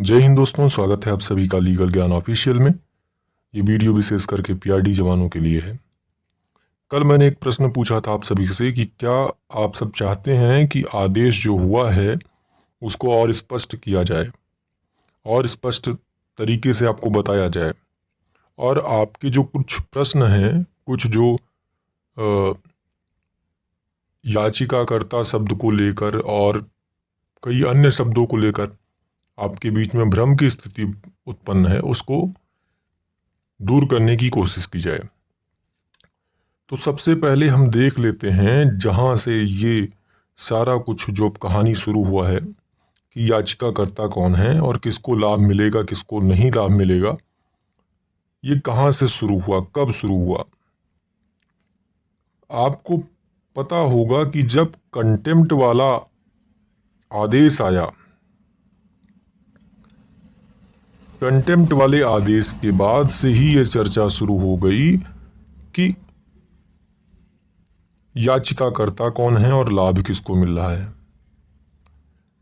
जय हिंद दोस्तों, स्वागत है आप सभी का लीगल ज्ञान ऑफिशियल में। ये वीडियो विशेष करके पीआरडी जवानों के लिए है। कल मैंने एक प्रश्न पूछा था आप सभी से कि क्या आप सब चाहते हैं कि आदेश जो हुआ है उसको और स्पष्ट किया जाए और स्पष्ट तरीके से आपको बताया जाए। और आपके जो कुछ प्रश्न हैं, कुछ जो अ, याचिकाकर्ता शब्द को लेकर और कई अन्य शब्दों को लेकर आपके बीच में भ्रम की स्थिति उत्पन्न है, उसको दूर करने की कोशिश की जाए। तो सबसे पहले हम देख लेते हैं जहां से ये सारा कुछ जो कहानी शुरू हुआ है कि याचिकाकर्ता कौन है और किसको लाभ मिलेगा किसको नहीं लाभ मिलेगा। ये कहां से शुरू हुआ, कब शुरू हुआ। आपको पता होगा कि जब कंटेम्प्ट वाला आदेश आया, कंटेम्प्ट वाले आदेश के बाद से ही ये चर्चा शुरू हो गई कि याचिकाकर्ता कौन है और लाभ किसको मिल रहा है।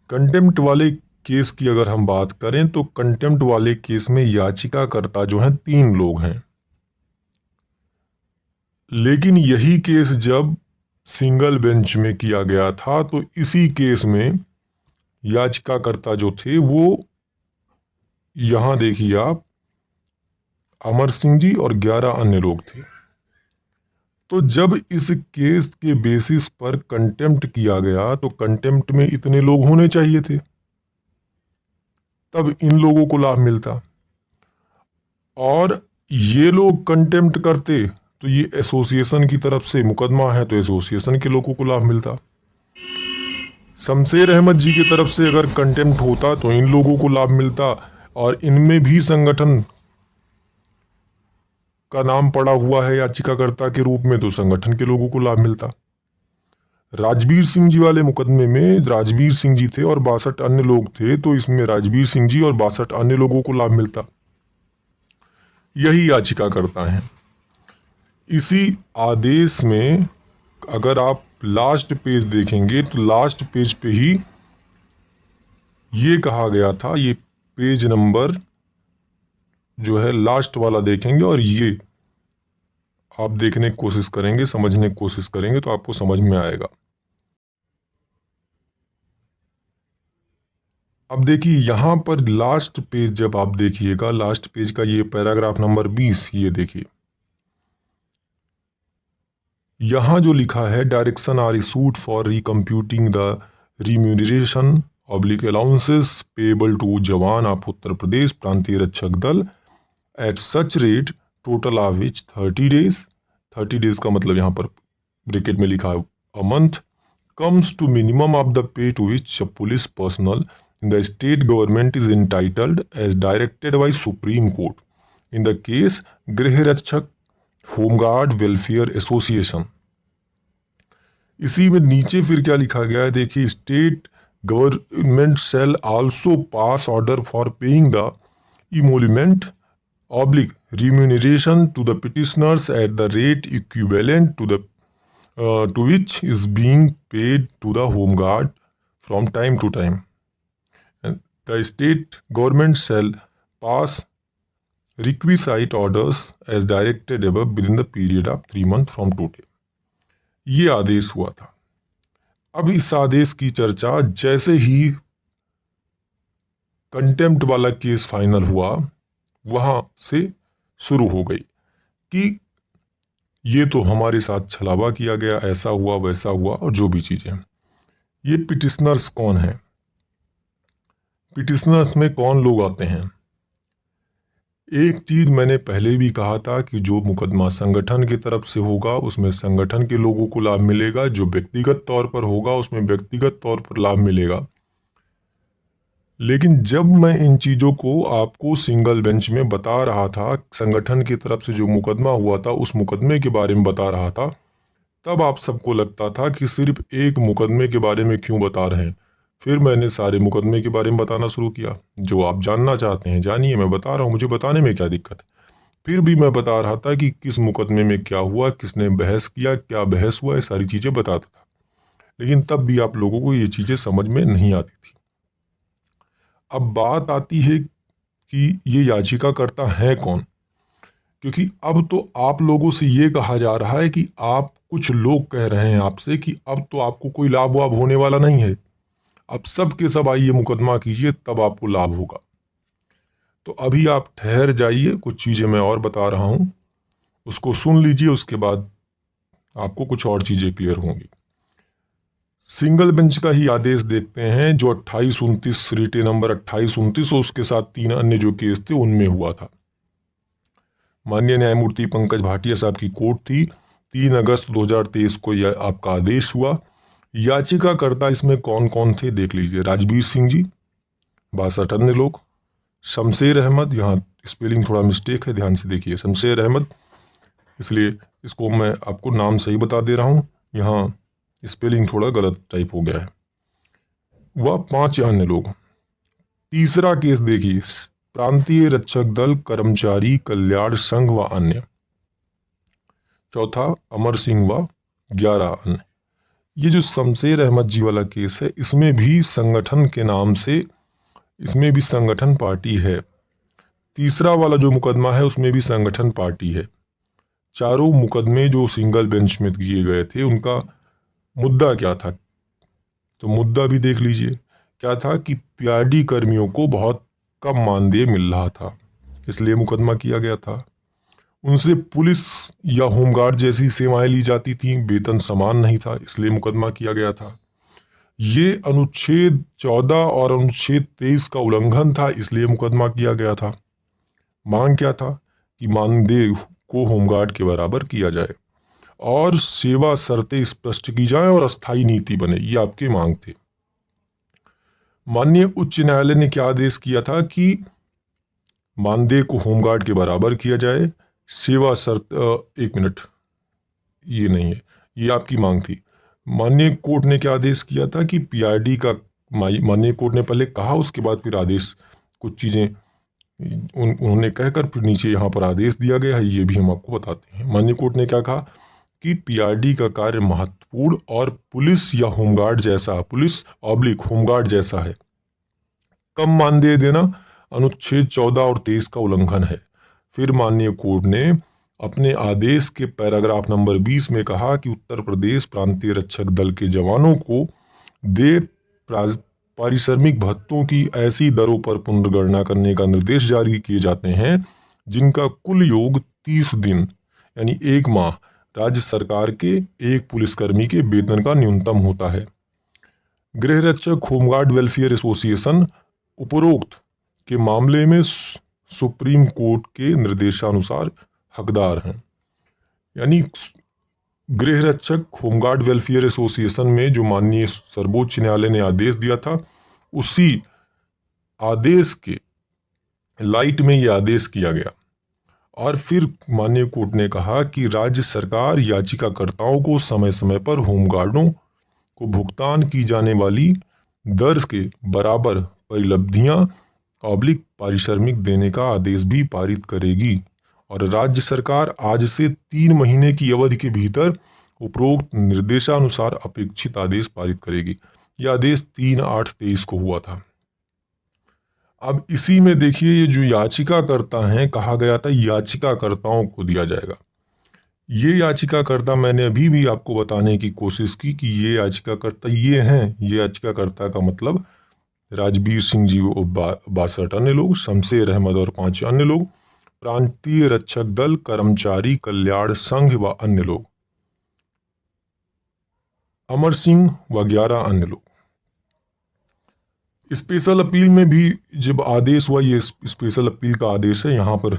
कंटेम्प्ट वाले केस की अगर हम बात करें तो कंटेम्प्ट वाले केस में याचिकाकर्ता जो हैं 3 लोग हैं। लेकिन यही केस जब सिंगल बेंच में किया गया था तो इसी केस में याचिकाकर्ता जो थे वो, यहां देखिए आप, अमर सिंह जी और 11 अन्य लोग थे। तो जब इस केस के बेसिस पर कंटेम्प्ट किया गया तो कंटेम्प्ट में इतने लोग होने चाहिए थे, तब इन लोगों को लाभ मिलता। और ये लोग कंटेम्प्ट करते तो ये एसोसिएशन की तरफ से मुकदमा है तो एसोसिएशन के लोगों को लाभ मिलता। शमशेर अहमद जी की तरफ से अगर कंटेम्प्ट होता तो इन लोगों को लाभ मिलता और इनमें भी संगठन का नाम पड़ा हुआ है याचिकाकर्ता के रूप में, तो संगठन के लोगों को लाभ मिलता। राजवीर सिंह जी वाले मुकदमे में राजवीर सिंह जी थे और 62 अन्य लोग थे, तो इसमें राजवीर सिंह जी और 62 अन्य लोगों को लाभ मिलता। यही याचिकाकर्ता हैं। इसी आदेश में अगर आप लास्ट पेज देखेंगे तो लास्ट पेज पे ही ये कहा गया था, ये पेज नंबर जो है लास्ट वाला देखेंगे और ये आप देखने की कोशिश करेंगे, समझने की कोशिश करेंगे तो आपको समझ में आएगा। अब देखिए यहां पर लास्ट पेज जब आप देखिएगा, लास्ट पेज का ये पैराग्राफ नंबर 20, ये देखिए यहां जो लिखा है, direction are issued for recomputing the remuneration oblique allowances payable to jawan of Uttar Pradesh Prantiya Rakshak Dal at such rate total of which 30 days, 30 days का मतलब यहाँ पर ब्रैकेट में लिखा है a month, comes to minimum of the pay to which a police personnel in the state government is entitled as directed by Supreme Court in the case गृह रक्षक home guard welfare association. इसी में नीचे फिर क्या लिखा गया है देखिए, state government shall also pass order for paying the emolument oblique remuneration to the petitioners at the rate equivalent to which is being paid to the home guard from time to time. And the state government shall pass requisite orders as directed above within the period of 3 months from today. ये आदेश हुआ था। अब इस आदेश की चर्चा जैसे ही contempt वाला case final हुआ वहां से शुरू हो गई कि ये तो हमारे साथ छलावा किया गया, ऐसा हुआ वैसा हुआ और जो भी चीजें। ये पिटिशनर्स कौन है, पिटिशनर्स में कौन लोग आते हैं। एक चीज मैंने पहले भी कहा था कि जो मुकदमा संगठन की तरफ से होगा उसमें संगठन के लोगों को लाभ मिलेगा, जो व्यक्तिगत तौर पर होगा उसमें व्यक्तिगत तौर पर लाभ मिलेगा। लेकिन जब मैं इन चीजों को आपको सिंगल बेंच में बता रहा था, संगठन की तरफ से जो मुकदमा हुआ था उस मुकदमे के बारे में बता रहा था, तब आप सबको लगता था कि सिर्फ एक मुकदमे के बारे में क्यों बता रहे हैं। फिर मैंने सारे मुकदमे के बारे में बताना शुरू किया। जो आप जानना चाहते हैं जानिए, मैं बता रहा हूँ, मुझे बताने में क्या दिक्कत है। फिर भी मैं बता रहा था कि किस मुकदमे में क्या हुआ, किसने बहस किया, क्या बहस हुआ, ये सारी चीज़ें बताता था। लेकिन तब भी आप लोगों को ये चीज़ें समझ में नहीं आती थी। अब बात आती है कि ये याचिकाकर्ता है कौन, क्योंकि अब तो आप लोगों से ये कहा जा रहा है कि आप, कुछ लोग कह रहे हैं आपसे कि अब तो आपको कोई लाभ वाभ होने वाला नहीं है, अब सब के सब आइए मुकदमा कीजिए तब आपको लाभ होगा। तो अभी आप ठहर जाइए, कुछ चीज़ें मैं और बता रहा हूँ, उसको सुन लीजिए, उसके बाद आपको कुछ और चीज़ें क्लियर होंगी। सिंगल बेंच का ही आदेश देखते हैं जो 2829 रिटे नंबर 2829 और उसके साथ 3 अन्य जो केस थे उनमें हुआ था। माननीय न्यायमूर्ति पंकज भाटिया साहब की कोर्ट थी। 3 अगस्त 2023 को यह आपका आदेश हुआ। याचिकाकर्ता इसमें कौन कौन थे देख लीजिए। राजवीर सिंह जी, 62 अन्य लोग, शमशेर अहमद, यहाँ स्पेलिंग थोड़ा मिस्टेक है, ध्यान से देखिए, शमशेर अहमद, इसलिए इसको मैं आपको नाम सही बता दे रहा हूँ, यहाँ स्पेलिंग थोड़ा गलत टाइप हो गया है। वह 5 अन्य लोग। तीसरा केस देखिए, प्रांतीय रक्षक दल कर्मचारी कल्याण संघ व अन्य। चौथा अमर सिंह व 11 अन्य। ये जो शमशेर अहमद जी वाला केस है, इसमें भी संगठन के नाम से, इसमें भी संगठन पार्टी है। तीसरा वाला जो मुकदमा है उसमें भी संगठन पार्टी है। चारों मुकदमे जो सिंगल बेंच में किए गए थे उनका मुद्दा क्या था, तो मुद्दा भी देख लीजिए। क्या था कि पीआरडी कर्मियों को बहुत कम मानदेय मिल रहा था, इसलिए मुकदमा किया गया था। उनसे पुलिस या होमगार्ड जैसी सेवाएं ली जाती थीं, वेतन समान नहीं था, इसलिए मुकदमा किया गया था। ये अनुच्छेद 14 और अनुच्छेद 23 का उल्लंघन था, इसलिए मुकदमा किया गया था। मांग क्या था कि मानदेय को होमगार्ड के बराबर किया जाए और सेवा शर्तें स्पष्ट की जाए और अस्थायी नीति बने, ये आपकी मांग थी। माननीय उच्च न्यायालय ने क्या आदेश किया था कि मानदेय को होमगार्ड के बराबर किया जाए, सेवा शर्त, एक मिनट, ये नहीं है, ये आपकी मांग थी। माननीय कोर्ट ने क्या आदेश किया था कि पीआरडी का, माननीय कोर्ट ने पहले कहा, उसके बाद फिर आदेश, कुछ चीजें उन्होंने कहकर फिर नीचे यहाँ पर आदेश दिया गया है, ये भी हम आपको बताते हैं। माननीय कोर्ट ने क्या कहा कि पीआरडी का कार्य महत्वपूर्ण और पुलिस या होमगार्ड जैसा, पुलिस ऑब्लिक होमगार्ड जैसा है। कम मानदेय देना अनुच्छेद 14 और 23 का उल्लंघन है। फिर माननीय कोर्ट ने अपने आदेश के पैराग्राफ नंबर 20 में कहा कि उत्तर प्रदेश प्रांतीय रक्षक दल के जवानों को दे पारिश्रमिक भत्तों की ऐसी दरों पर पुनर्गणना करने का निर्देश जारी किए जाते हैं जिनका कुल योग 30 दिन यानी 1 माह राज्य सरकार के एक पुलिसकर्मी के वेतन का न्यूनतम होता है। गृह रक्षक होमगार्ड वेलफेयर एसोसिएशन उपरोक्त के मामले में सुप्रीम कोर्ट के निर्देशानुसार हकदार हैं। यानी गृह रक्षक होमगार्ड वेलफेयर एसोसिएशन में जो माननीय सर्वोच्च न्यायालय ने आदेश दिया था, उसी आदेश के लाइट में यह आदेश किया गया। और फिर माननीय कोर्ट ने कहा कि राज्य सरकार याचिकाकर्ताओं को समय समय पर होमगार्डों को भुगतान की जाने वाली दर के बराबर परिलब्धियां ऑब्लिक पारिश्रमिक देने का आदेश भी पारित करेगी और राज्य सरकार आज से 3 महीने की अवधि के भीतर उपरोक्त निर्देशानुसार अपेक्षित आदेश पारित करेगी। यह आदेश 3/8/23 को हुआ था। अब इसी में देखिए, ये जो याचिकाकर्ता हैं, कहा गया था याचिकाकर्ताओं को दिया जाएगा। ये याचिकाकर्ता मैंने अभी भी आपको बताने की कोशिश की कि ये याचिकाकर्ता ये हैं। ये याचिकाकर्ता का मतलब राजवीर सिंह जी 62 अन्य लोग, शमशेर अहमद और 5 अन्य लोग, प्रांतीय रक्षक दल कर्मचारी कल्याण संघ व अन्य लोग, अमर सिंह व 11 अन्य लोग। स्पेशल अपील में भी जब आदेश हुआ, ये स्पेशल अपील का आदेश है, यहां पर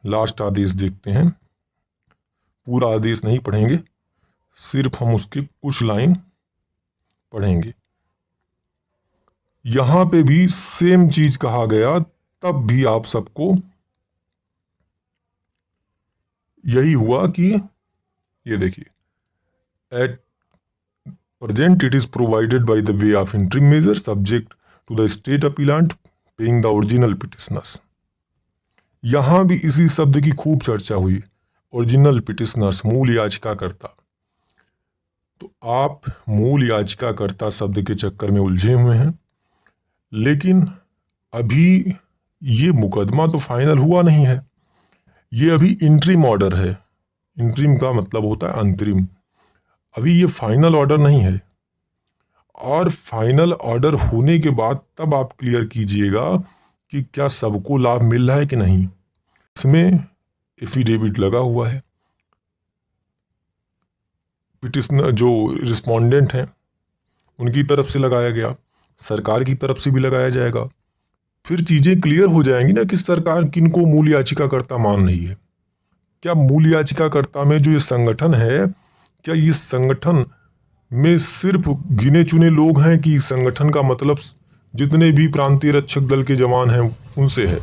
लास्ट आदेश देखते हैं। पूरा आदेश नहीं पढ़ेंगे, सिर्फ हम उसके कुछ लाइन पढ़ेंगे। यहां पे भी सेम चीज कहा गया, तब भी आप सबको यही हुआ कि ये देखिए, eight present it is provided by the way of interim measure subject to the state appellant paying the original petitioners। यहां भी इसी शब्द की खूब चर्चा हुई, ओरिजिनल पिटिशनर्स, मूल याचिकाकर्ता। तो आप मूल याचिकाकर्ता शब्द के चक्कर में उलझे हुए हैं, लेकिन अभी ये मुकदमा तो फाइनल हुआ नहीं है, ये अभी इंटरिम ऑर्डर है। इंटरिम का मतलब होता है अंतरिम। अभी ये फाइनल ऑर्डर नहीं है, और फाइनल ऑर्डर होने के बाद तब आप क्लियर कीजिएगा कि क्या सबको लाभ मिल रहा है कि नहीं। इसमें एफिडेविट लगा हुआ है, पिटिशनर जो रिस्पोंडेंट हैं उनकी तरफ से लगाया गया, सरकार की तरफ से भी लगाया जाएगा। फिर चीजें क्लियर हो जाएंगी ना कि सरकार किनको मूल याचिकाकर्ता मान रही है। क्या मूल याचिकाकर्ता में जो ये संगठन है, क्या ये संगठन में सिर्फ गिने चुने लोग हैं कि संगठन का मतलब जितने भी प्रांतीय रक्षक दल के जवान हैं उनसे है।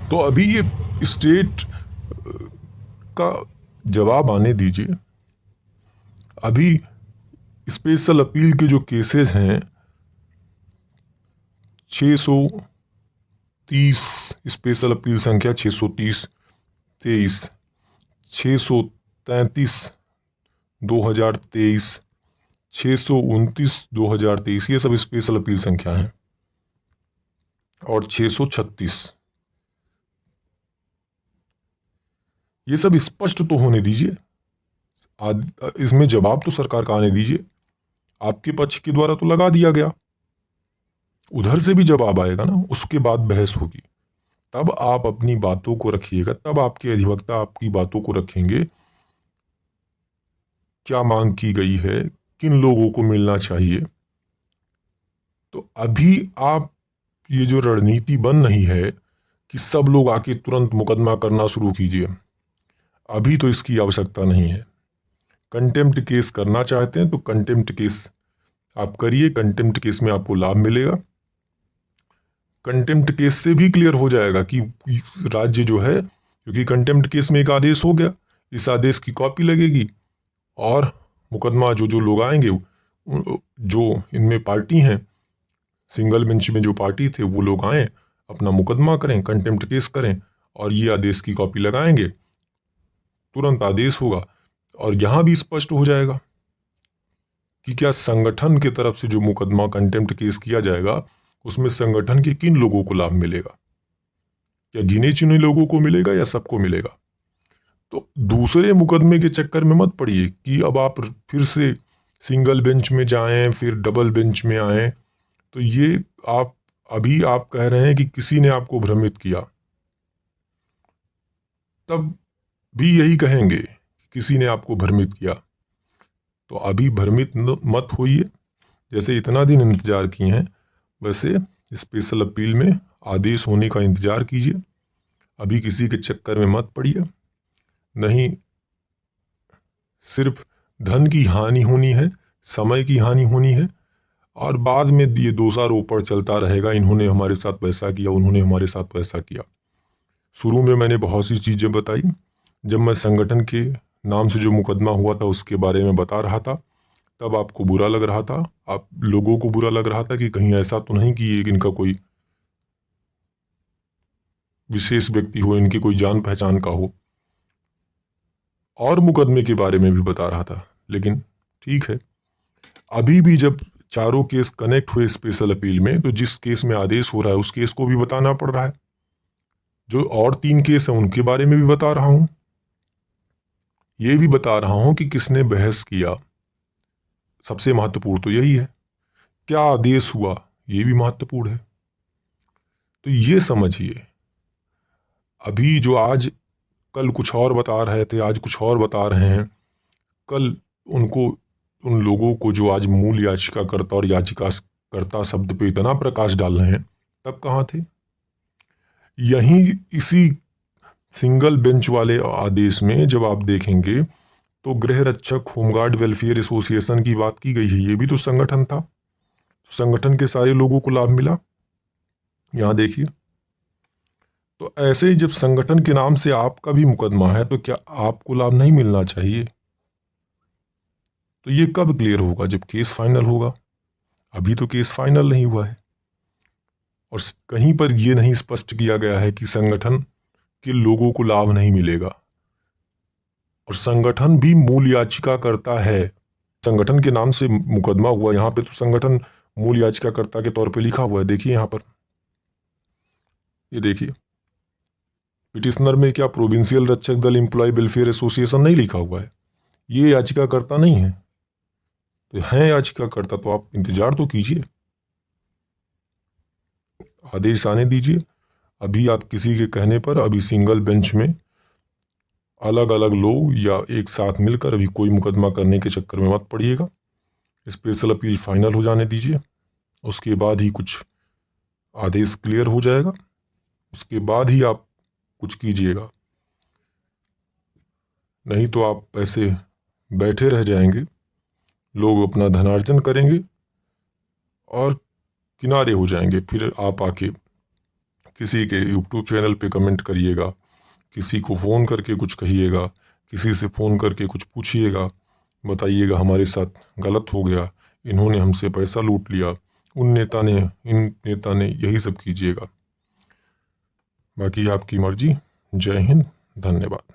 तो अभी ये स्टेट का जवाब आने दीजिए। अभी स्पेशल अपील के जो केसेस हैं 630, स्पेशल अपील संख्या 630 23, 633 2023, 629 2023, ये सब स्पेशल अपील संख्या है, और 636, ये सब स्पष्ट तो होने दीजिए। इसमें जवाब तो सरकार का आने दीजिए। आपके पक्ष के द्वारा तो लगा दिया गया, उधर से भी जवाब आएगा ना, उसके बाद बहस होगी। तब आप अपनी बातों को रखिएगा, तब आपके अधिवक्ता आपकी बातों को रखेंगे। क्या मांग की गई है, किन लोगों को मिलना चाहिए। तो अभी आप ये जो रणनीति बन रही है कि सब लोग आके तुरंत मुकदमा करना शुरू कीजिए, अभी तो इसकी आवश्यकता नहीं है। कंटेम्प्ट केस करना चाहते हैं तो कंटेम्प्ट केस आप करिए, कंटेम्प्ट केस में आपको लाभ मिलेगा। कंटेम्प्ट केस से भी क्लियर हो जाएगा कि राज्य जो है, क्योंकि कंटेम्प्ट केस में एक आदेश हो गया, इस आदेश की कॉपी लगेगी और मुकदमा जो जो लोग आएंगे, जो इनमें पार्टी हैं, सिंगल बेंच में जो पार्टी थे वो लोग आए, अपना मुकदमा करें, कंटेम्प्ट केस करें और ये आदेश की कॉपी लगाएंगे, तुरंत आदेश होगा। और यहां भी स्पष्ट हो जाएगा कि क्या संगठन की तरफ से जो मुकदमा कंटेम्प्ट केस किया जाएगा उसमें संगठन के किन लोगों को लाभ मिलेगा, क्या गिने चुने लोगों को मिलेगा या सबको मिलेगा। तो दूसरे मुकदमे के चक्कर में मत पड़िए कि अब आप फिर से सिंगल बेंच में जाएं, फिर डबल बेंच में आएं। तो ये आप कह रहे हैं कि किसी ने आपको भ्रमित किया, तब भी यही कहेंगे किसी ने आपको भ्रमित किया। तो अभी भ्रमित मत होइए, जैसे इतना दिन इंतजार किए हैं वैसे स्पेशल अपील में आदेश होने का इंतजार कीजिए। अभी किसी के चक्कर में मत पड़िए, नहीं सिर्फ धन की हानि होनी है, समय की हानि होनी है, और बाद में ये दोषारोपण चलता रहेगा, इन्होंने हमारे साथ वैसा किया, उन्होंने हमारे साथ वैसा किया। शुरू में मैंने बहुत सी चीज़ें बताई, जब मैं संगठन के नाम से जो मुकदमा हुआ था उसके बारे में बता रहा था, तब आपको बुरा लग रहा था, आप लोगों को बुरा लग रहा था कि कहीं ऐसा तो नहीं कि ये इनका कोई विशेष व्यक्ति हो, इनकी कोई जान पहचान का हो। और मुकदमे के बारे में भी बता रहा था, लेकिन ठीक है, अभी भी जब चारों केस कनेक्ट हुए स्पेशल अपील में, तो जिस केस में आदेश हो रहा है उस केस को भी बताना पड़ रहा है। जो और 3 केस हैं उनके बारे में भी बता रहा हूं, ये भी बता रहा हूं कि किसने बहस किया। सबसे महत्वपूर्ण तो यही है, क्या आदेश हुआ ये भी महत्वपूर्ण है। तो ये समझिए, अभी जो आज कल कुछ और बता रहे थे, आज कुछ और बता रहे हैं, कल उनको उन लोगों को जो आज मूल याचिकाकर्ता और याचिकाकर्ता शब्द पे इतना प्रकाश डाल रहे हैं, तब कहाँ थे। यहीं इसी सिंगल बेंच वाले आदेश में जब आप देखेंगे तो गृह रक्षक होमगार्ड वेलफेयर एसोसिएशन की बात की गई है, ये भी तो संगठन था, संगठन के सारे लोगों को लाभ मिला। यहां देखिए, तो ऐसे ही जब संगठन के नाम से आपका भी मुकदमा है तो क्या आपको लाभ नहीं मिलना चाहिए। तो ये कब क्लियर होगा, जब केस फाइनल होगा। अभी तो केस फाइनल नहीं हुआ है, और कहीं पर यह नहीं स्पष्ट किया गया है कि संगठन के लोगों को लाभ नहीं मिलेगा, और संगठन भी मूल याचिकाकर्ता है। संगठन के नाम से मुकदमा हुआ, यहाँ पे तो संगठन मूल याचिकाकर्ता के तौर पे लिखा हुआ है, देखिए यहाँ पर। ये देखिए, पिटिशनर में क्या प्रोविंशियल रक्षक दल एम्प्लॉय वेलफेयर एसोसिएशन नहीं लिखा हुआ है? ये याचिकाकर्ता नहीं है, तो हैं याचिकाकर्ता तो आप इंतजार तो कीजिए, आदेश आने दीजिए। अभी आप किसी के कहने पर अभी सिंगल बेंच में अलग अलग लोग या एक साथ मिलकर अभी कोई मुकदमा करने के चक्कर में मत पड़िएगा। स्पेशल अपील फाइनल हो जाने दीजिए, उसके बाद ही कुछ आदेश क्लियर हो जाएगा, उसके बाद ही आप कुछ कीजिएगा, नहीं तो आप ऐसे बैठे रह जाएंगे, लोग अपना धनार्जन करेंगे और किनारे हो जाएंगे। फिर आप आके किसी के यूट्यूब चैनल पे कमेंट करिएगा, किसी को फ़ोन करके कुछ कहिएगा, किसी से फ़ोन करके कुछ पूछिएगा, बताइएगा हमारे साथ गलत हो गया, इन्होंने हमसे पैसा लूट लिया, उन नेता ने, इन नेता ने, यही सब कीजिएगा। बाकी आपकी मर्जी। जय हिंद, धन्यवाद।